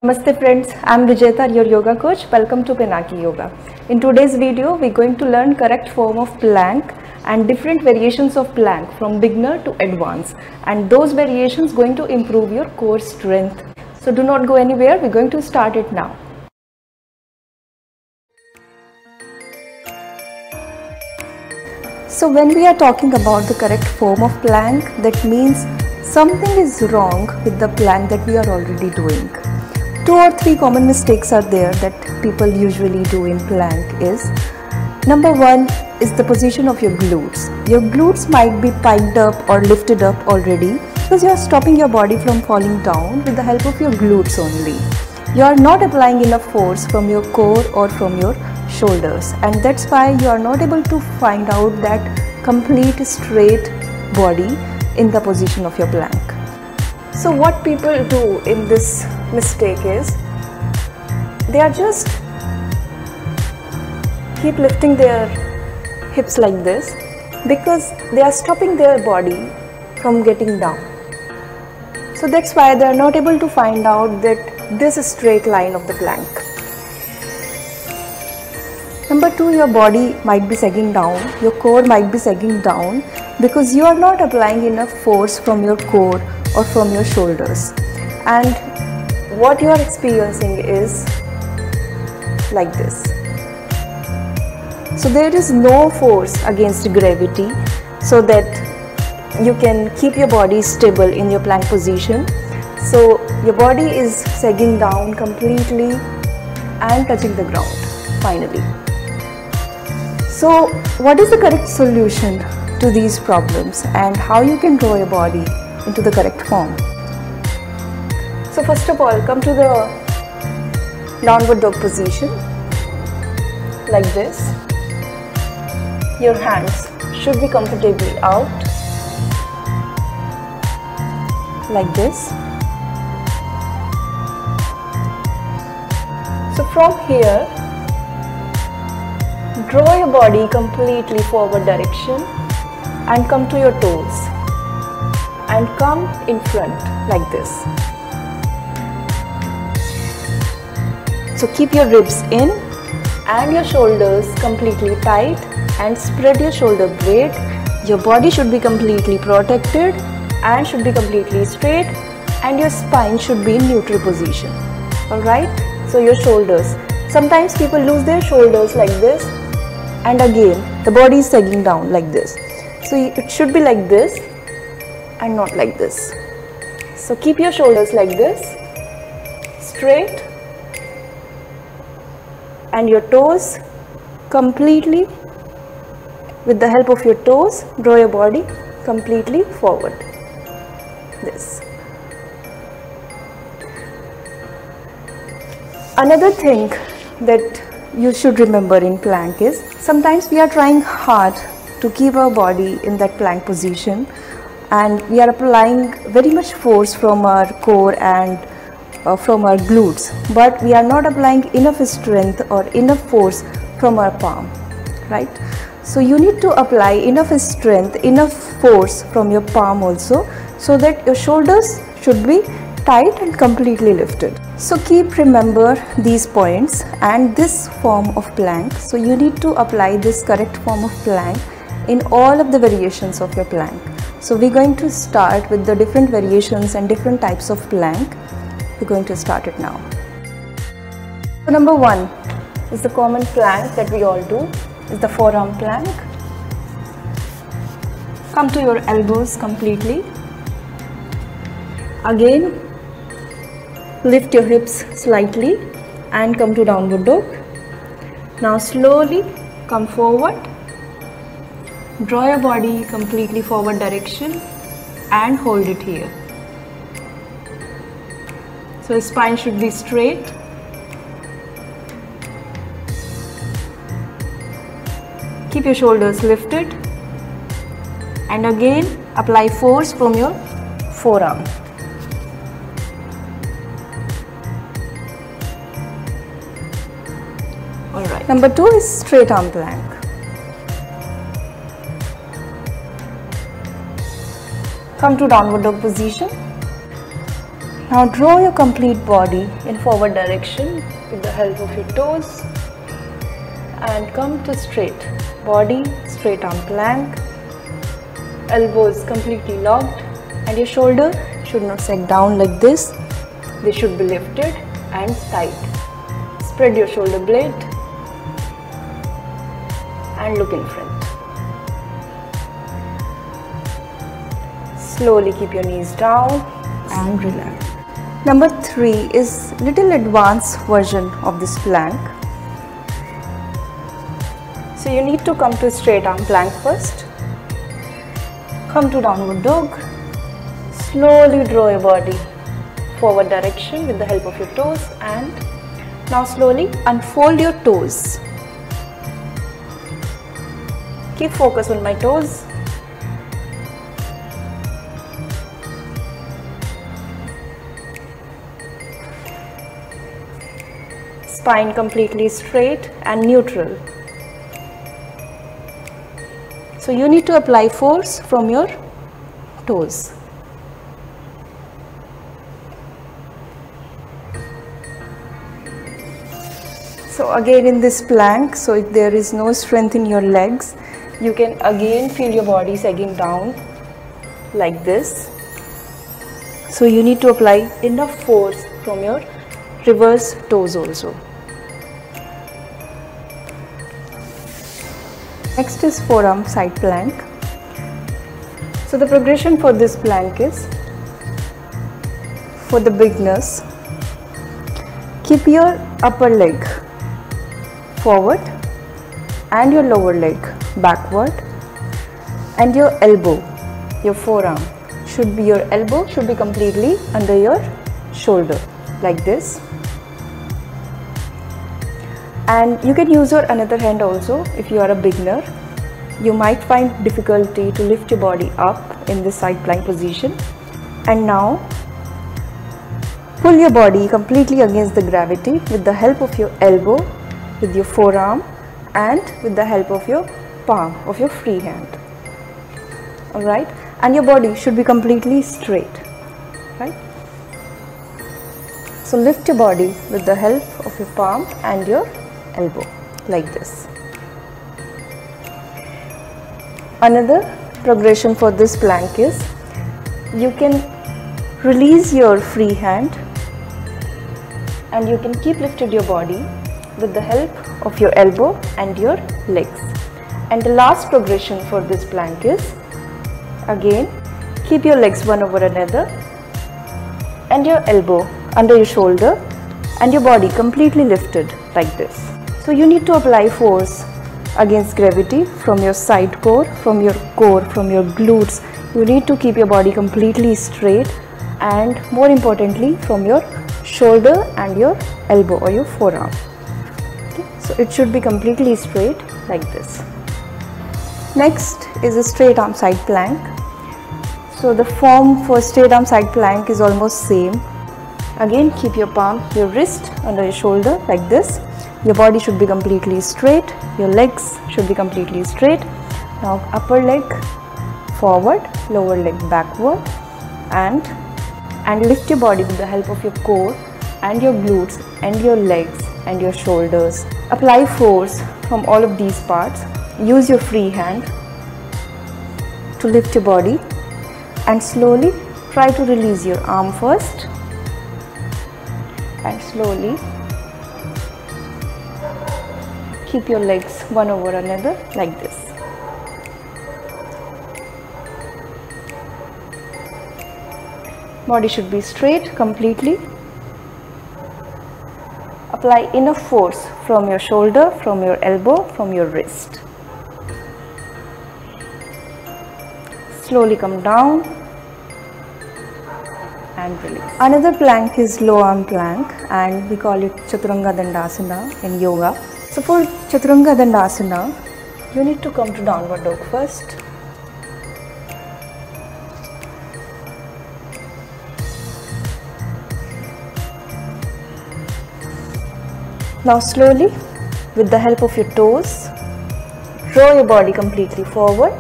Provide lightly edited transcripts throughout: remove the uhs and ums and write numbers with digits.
Namaste friends, I am Vijeta, your yoga coach. Welcome to Pinaki Yoga. In today's video, we are going to learn correct form of plank and different variations of plank from beginner to advanced, and those variations going to improve your core strength. So do not go anywhere, we are going to start it now. So when we are talking about the correct form of plank, that means something is wrong with the plank that we are already doing. 2 or 3 common mistakes are there that people usually do in plank is, number 1 is the position of your glutes. Your glutes might be piked up or lifted up already because you are stopping your body from falling down with the help of your glutes only. You are not applying enough force from your core or from your shoulders, and that's why you are not able to find out that complete straight body in the position of your plank. So what people do in this mistake is, they are just keep lifting their hips like this because they are stopping their body from getting down. So that's why they are not able to find out that this straight line of the plank. Number 2, your body might be sagging down, your core might be sagging down because you are not applying enough force from your core or from your shoulders, and what you are experiencing is like this. So there is no force against gravity so that you can keep your body stable in your plank position. So your body is sagging down completely and touching the ground finally. So what is the correct solution to these problems and how you can draw your body into the correct form? So first of all, come to the downward dog position like this. Your hands should be comfortably out like this. So from here, draw your body completely forward direction and come to your toes and come in front like this. So keep your ribs in and your shoulders completely tight and spread your shoulder blade. Your body should be completely protected and should be completely straight, and your spine should be in neutral position. Alright, so your shoulders. Sometimes people lose their shoulders like this, and again the body is sagging down like this. So it should be like this and not like this. So keep your shoulders like this, straight, and your toes completely, with the help of your toes, draw your body completely forward. This. Another thing that you should remember in plank is, sometimes we are trying hard to keep our body in that plank position and we are applying very much force from our core and from our glutes, but we are not applying enough strength or enough force from our palm, right? So you need to apply enough strength, enough force from your palm also, so that your shoulders should be tight and completely lifted. So keep remember these points and this form of plank. So you need to apply this correct form of plank in all of the variations of your plank. So we're going to start with the different variations and different types of plank. We're going to start it now. So number 1 is the common plank that we all do, is the forearm plank. Come to your elbows completely. Again, lift your hips slightly and come to downward dog. Now slowly come forward. Draw your body completely forward direction and hold it here. So spine should be straight. Keep your shoulders lifted and again apply force from your forearm. Alright. Number 2 is straight arm plank. Come to downward dog position. Now draw your complete body in forward direction with the help of your toes and come to straight body, straight arm plank, elbows completely locked, and your shoulder should not sag down like this. They should be lifted and tight. Spread your shoulder blade and look in front. Slowly keep your knees down and relax. Number 3 is little advanced version of this plank. So you need to come to straight arm plank first. Come to downward dog. Slowly draw your body forward direction with the help of your toes, and now slowly unfold your toes. Keep focus on my toes. Spine completely straight and neutral. So you need to apply force from your toes. So again in this plank, so if there is no strength in your legs, you can again feel your body sagging down like this. So you need to apply enough force from your reverse toes also. Next is forearm side plank. So the progression for this plank is, for the beginners, keep your upper leg forward and your lower leg backward, and your elbow, your forearm should be, your elbow should be completely under your shoulder like this. And you can use your another hand also. If you are a beginner, you might find difficulty to lift your body up in this side plank position. And now pull your body completely against the gravity with the help of your elbow, with your forearm, and with the help of your palm of your free hand. Alright, and your body should be completely straight, right? So lift your body with the help of your palm and your elbow like this. Another progression for this plank is, you can release your free hand and you can keep lifted your body with the help of your elbow and your legs. And the last progression for this plank is, again keep your legs one over another and your elbow under your shoulder and your body completely lifted like this. So you need to apply force against gravity from your side core, from your glutes. You need to keep your body completely straight, and more importantly from your shoulder and your elbow or your forearm. Okay? So it should be completely straight like this. Next is a straight arm side plank. So the form for straight arm side plank is almost same. Again keep your palm, your wrist under your shoulder like this. Your body should be completely straight, your legs should be completely straight. Now upper leg forward, lower leg backward, and lift your body with the help of your core and your glutes and your legs and your shoulders. Apply force from all of these parts. Use your free hand to lift your body, and slowly try to release your arm first, and slowly keep your legs one over another like this. Body should be straight completely. Apply enough force from your shoulder, from your elbow, from your wrist. Slowly come down and release. Another plank is low arm plank, and we call it Chaturanga Dandasana in yoga. So for Chaturanga Dandasana, you need to come to downward dog first. Now slowly, with the help of your toes, draw your body completely forward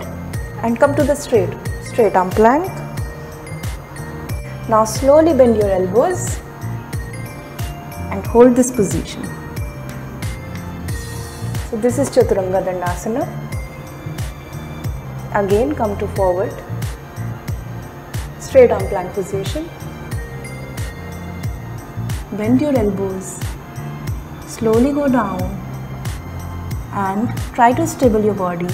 and come to the straight arm plank. Now slowly bend your elbows and hold this position. So this is Chaturanga Dandasana. Again come to forward, straight arm plank position. Bend your elbows, slowly go down and try to stable your body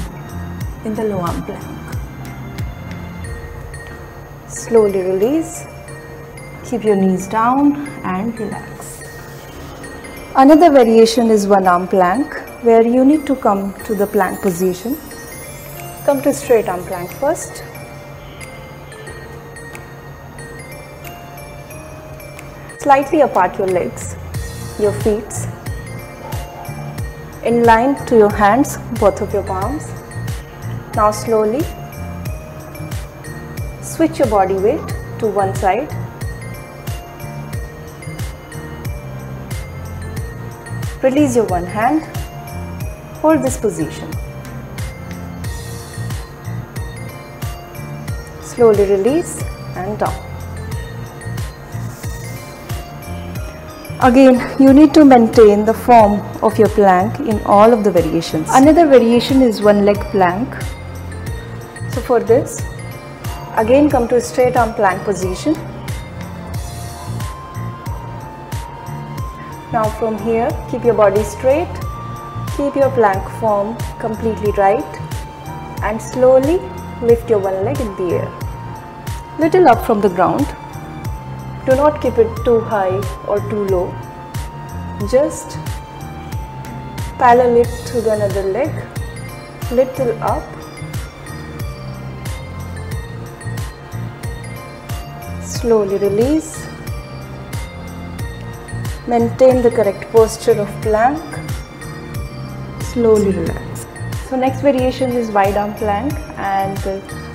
in the low arm plank. Slowly release, keep your knees down and relax. Another variation is one arm plank, where you need to come to the plank position. Come to straight arm plank first. Slightly apart your legs, your feet, in line to your hands, both of your palms. Now slowly switch your body weight to one side. Release your one hand, hold this position. Slowly release and down. Again, you need to maintain the form of your plank in all of the variations. Another variation is one leg plank. So for this, again come to a straight arm plank position. Now from here, keep your body straight, keep your plank form completely right and slowly lift your one leg in the air. Little up from the ground. Do not keep it too high or too low. Just parallel it to the another leg, little up. Slowly release. Maintain the correct posture of plank. Slowly relax. So next variation is wide arm plank, and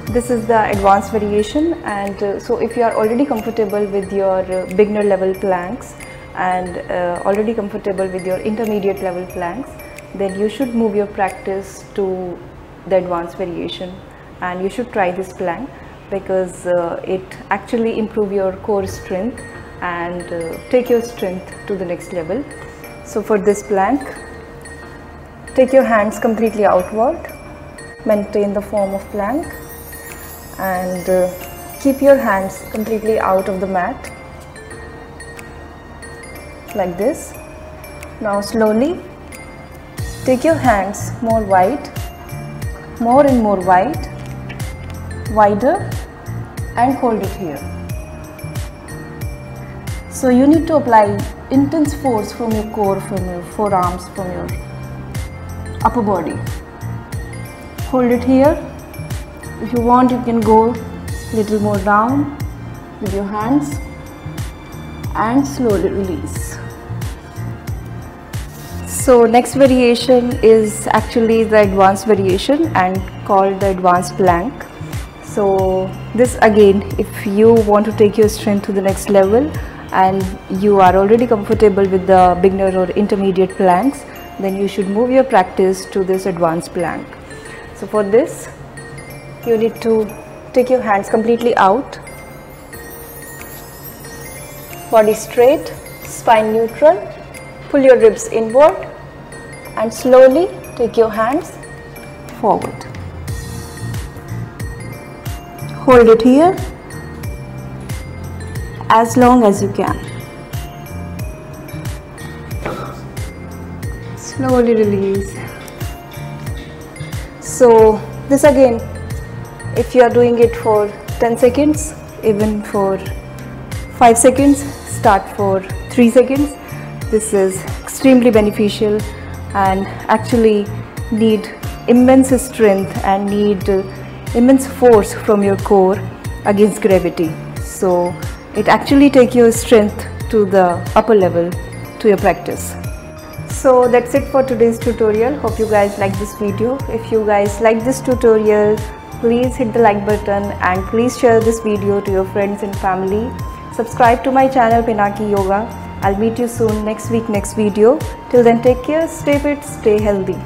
this is the advanced variation. And so if you are already comfortable with your beginner level planks and already comfortable with your intermediate level planks, then you should move your practice to the advanced variation and you should try this plank, because it actually improve your core strength and take your strength to the next level. So for this plank, take your hands completely outward, maintain the form of plank and keep your hands completely out of the mat like this. Now slowly take your hands more wide, more and more wide, wider, and hold it here. So you need to apply intense force from your core, from your forearms, from your upper body. Hold it here. If you want, you can go little more down with your hands and slowly release. So next variation is actually the advanced variation and called the advanced plank. So this again, if you want to take your strength to the next level and you are already comfortable with the beginner or intermediate planks, then you should move your practice to this advanced plank. So for this, you need to take your hands completely out, body straight, spine neutral, pull your ribs inward and slowly take your hands forward. Hold it here as long as you can. Slowly release. So this again, if you are doing it for 10 seconds, even for 5 seconds, start for 3 seconds. This is extremely beneficial and actually need immense strength and need immense force from your core against gravity. So it actually takes your strength to the upper level to your practice. So that's it for today's tutorial. Hope you guys like this video. If you guys like this tutorial, please hit the like button and please share this video to your friends and family. Subscribe to my channel Pinaki Yoga. I'll meet you soon next week, next video. Till then, take care, stay fit, stay healthy.